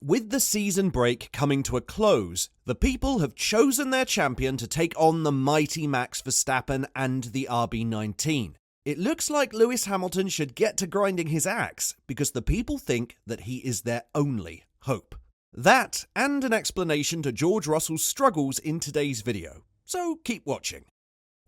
With the season break coming to a close, the people have chosen their champion to take on the mighty Max Verstappen and the RB19. It looks like Lewis Hamilton should get to grinding his axe because the people think that he is their only hope. That and an explanation to George Russell's struggles in today's video, so keep watching.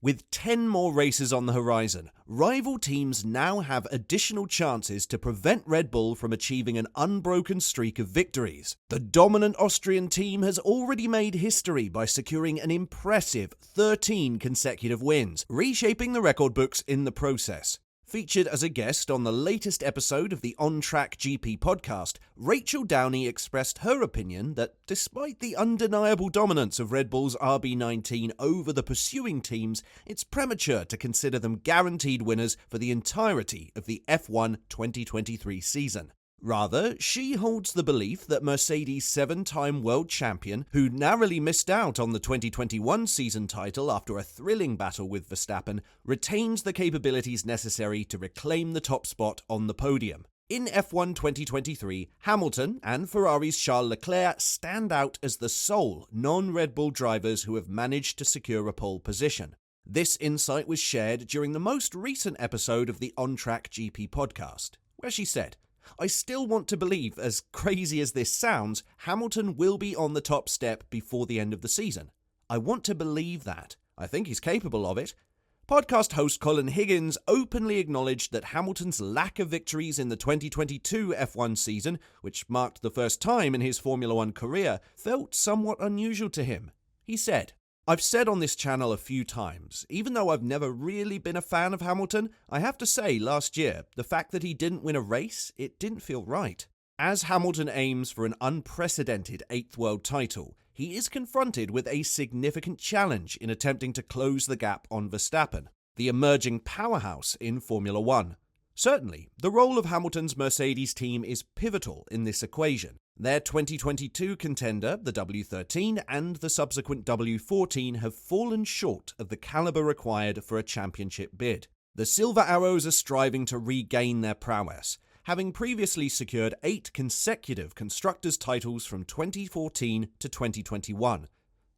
With 10 more races on the horizon, rival teams now have additional chances to prevent Red Bull from achieving an unbroken streak of victories. The dominant Austrian team has already made history by securing an impressive 13 consecutive wins, reshaping the record books in the process. Featured as a guest on the latest episode of the On Track GP podcast, Rachel Downey expressed her opinion that despite the undeniable dominance of Red Bull's RB19 over the pursuing teams, it's premature to consider them guaranteed winners for the entirety of the F1 2023 season. Rather, she holds the belief that Mercedes' 7-time world champion, who narrowly missed out on the 2021 season title after a thrilling battle with Verstappen, retains the capabilities necessary to reclaim the top spot on the podium. In F1 2023, Hamilton and Ferrari's Charles Leclerc stand out as the sole non-Red Bull drivers who have managed to secure a pole position. This insight was shared during the most recent episode of the On Track GP podcast, where she said, "I still want to believe, as crazy as this sounds, Hamilton will be on the top step before the end of the season. I want to believe that. I think he's capable of it." Podcast host Colin Higgins openly acknowledged that Hamilton's lack of victories in the 2022 F1 season, which marked the first time in his Formula One career, felt somewhat unusual to him. He said, "I've said on this channel a few times, even though I've never really been a fan of Hamilton, I have to say last year, the fact that he didn't win a race, it didn't feel right." As Hamilton aims for an unprecedented 8th world title, he is confronted with a significant challenge in attempting to close the gap on Verstappen, the emerging powerhouse in Formula One. Certainly, the role of Hamilton's Mercedes team is pivotal in this equation. Their 2022 contender, the W13, and the subsequent W14 have fallen short of the caliber required for a championship bid. The Silver Arrows are striving to regain their prowess, having previously secured 8 consecutive constructors' titles from 2014 to 2021.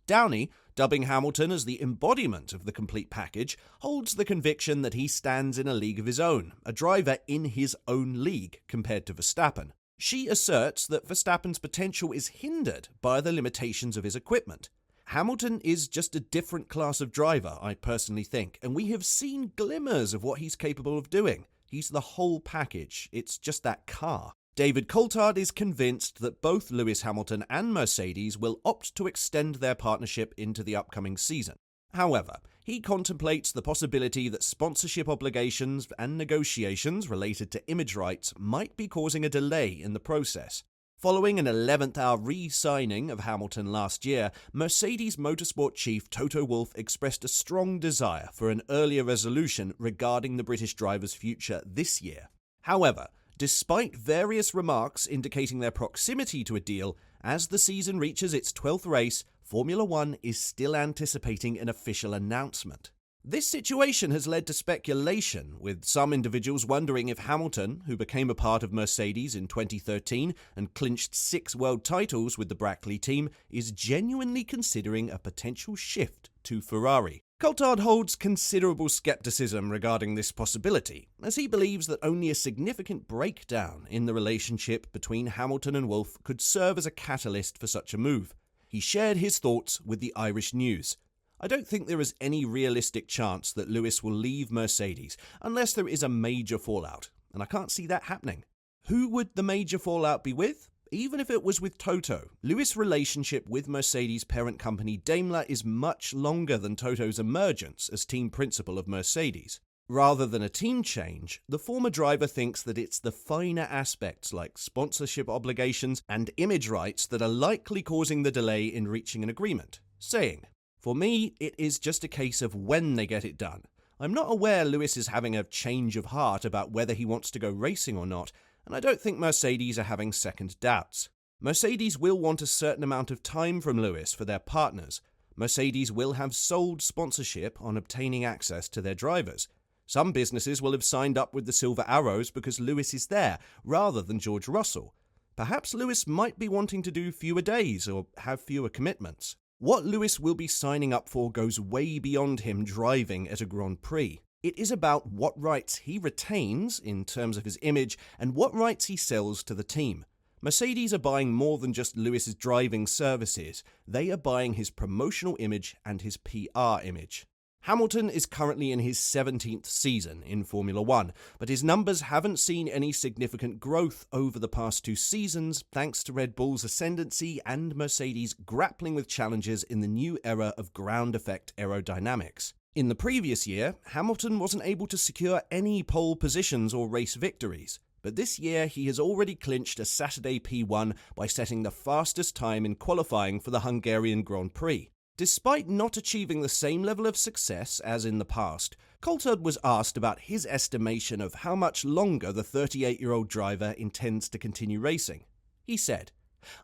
Downey, dubbing Hamilton as the embodiment of the complete package, holds the conviction that he stands in a league of his own, a driver in his own league compared to Verstappen. She asserts that Verstappen's potential is hindered by the limitations of his equipment. Hamilton is just a different class of driver, I personally think, and we have seen glimmers of what he's capable of doing. He's the whole package, it's just that car. David Coulthard is convinced that both Lewis Hamilton and Mercedes will opt to extend their partnership into the upcoming season. However, he contemplates the possibility that sponsorship obligations and negotiations related to image rights might be causing a delay in the process. Following an 11th-hour re-signing of Hamilton last year, Mercedes Motorsport chief Toto Wolff expressed a strong desire for an earlier resolution regarding the British driver's future this year. However, despite various remarks indicating their proximity to a deal, as the season reaches its 12th race, Formula One is still anticipating an official announcement. This situation has led to speculation, with some individuals wondering if Hamilton, who became a part of Mercedes in 2013 and clinched 6 world titles with the Brackley team, is genuinely considering a potential shift to Ferrari. Coulthard holds considerable skepticism regarding this possibility, as he believes that only a significant breakdown in the relationship between Hamilton and Wolff could serve as a catalyst for such a move. He shared his thoughts with the Irish News. "I don't think there is any realistic chance that Lewis will leave Mercedes unless there is a major fallout, and I can't see that happening." Who would the major fallout be with? Even if it was with Toto, Lewis' relationship with Mercedes' parent company Daimler is much longer than Toto's emergence as team principal of Mercedes. Rather than a team change, the former driver thinks that it's the finer aspects like sponsorship obligations and image rights that are likely causing the delay in reaching an agreement, saying, "For me, it is just a case of when they get it done. I'm not aware Lewis is having a change of heart about whether he wants to go racing or not, and I don't think Mercedes are having second doubts. Mercedes will want a certain amount of time from Lewis for their partners. Mercedes will have sold sponsorship on obtaining access to their drivers. Some businesses will have signed up with the Silver Arrows because Lewis is there, rather than George Russell. Perhaps Lewis might be wanting to do fewer days or have fewer commitments. What Lewis will be signing up for goes way beyond him driving at a Grand Prix. It is about what rights he retains in terms of his image and what rights he sells to the team. Mercedes are buying more than just Lewis's driving services. They are buying his promotional image and his PR image. Hamilton is currently in his 17th season in Formula One, but his numbers haven't seen any significant growth over the past 2 seasons thanks to Red Bull's ascendancy and Mercedes grappling with challenges in the new era of ground effect aerodynamics. In the previous year, Hamilton wasn't able to secure any pole positions or race victories. But this year, he has already clinched a Saturday P1 by setting the fastest time in qualifying for the Hungarian Grand Prix. Despite not achieving the same level of success as in the past, Coulthard was asked about his estimation of how much longer the 38-year-old driver intends to continue racing. He said,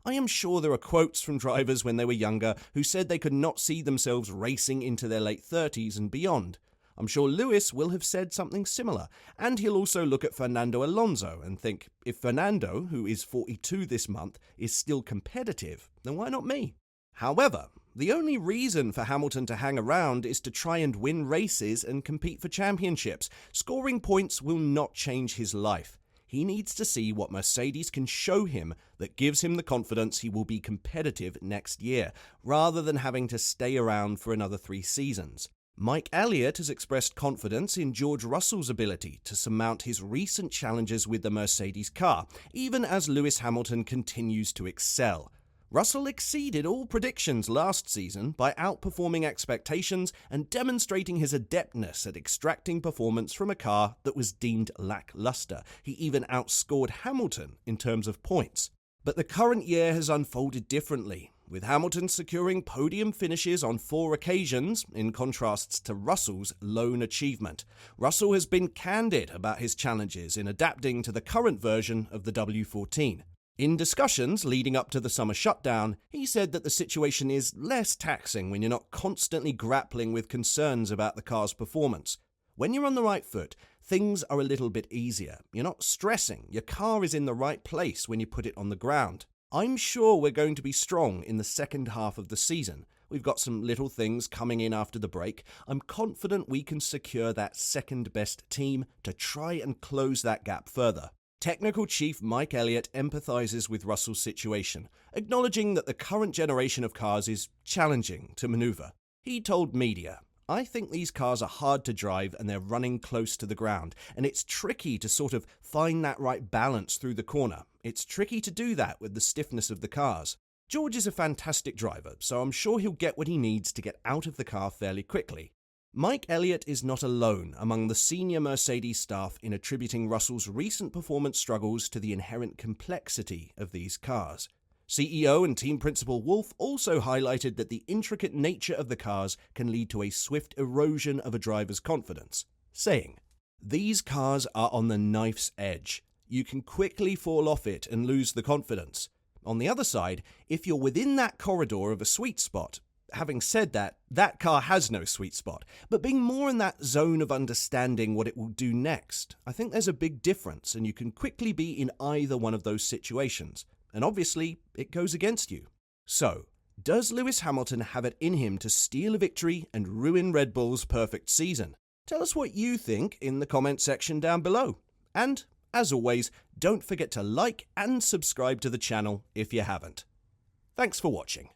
"I am sure there are quotes from drivers when they were younger who said they could not see themselves racing into their late 30s and beyond. I'm sure Lewis will have said something similar, and he'll also look at Fernando Alonso and think, if Fernando, who is 42 this month, is still competitive, then why not me?" However, the only reason for Hamilton to hang around is to try and win races and compete for championships. Scoring points will not change his life. He needs to see what Mercedes can show him that gives him the confidence he will be competitive next year, rather than having to stay around for another 3 seasons. Mike Elliott has expressed confidence in George Russell's ability to surmount his recent challenges with the Mercedes car, even as Lewis Hamilton continues to excel. Russell exceeded all predictions last season by outperforming expectations and demonstrating his adeptness at extracting performance from a car that was deemed lackluster. He even outscored Hamilton in terms of points. But the current year has unfolded differently, with Hamilton securing podium finishes on 4 occasions, in contrast to Russell's lone achievement. Russell has been candid about his challenges in adapting to the current version of the W14. In discussions leading up to the summer shutdown, he said that the situation is less taxing when you're not constantly grappling with concerns about the car's performance. When you're on the right foot, things are a little bit easier. You're not stressing. Your car is in the right place when you put it on the ground. I'm sure we're going to be strong in the second half of the season. We've got some little things coming in after the break. I'm confident we can secure that second best team to try and close that gap further. Technical Chief Mike Elliott empathizes with Russell's situation, acknowledging that the current generation of cars is challenging to maneuver. He told media, "I think these cars are hard to drive and they're running close to the ground, and it's tricky to sort of find that right balance through the corner. It's tricky to do that with the stiffness of the cars. George is a fantastic driver, so I'm sure he'll get what he needs to get out of the car fairly quickly." Mike Elliott is not alone among the senior Mercedes staff in attributing Russell's recent performance struggles to the inherent complexity of these cars. CEO and team principal Wolff also highlighted that the intricate nature of the cars can lead to a swift erosion of a driver's confidence, saying, "These cars are on the knife's edge. You can quickly fall off it and lose the confidence. On the other side, if you're within that corridor of a sweet spot, having said that, that car has no sweet spot, but being more in that zone of understanding what it will do next, I think there's a big difference, and you can quickly be in either one of those situations. And obviously, it goes against you." So, does Lewis Hamilton have it in him to steal a victory and ruin Red Bull's perfect season? Tell us what you think in the comment section down below. And, as always, don't forget to like and subscribe to the channel if you haven't. Thanks for watching.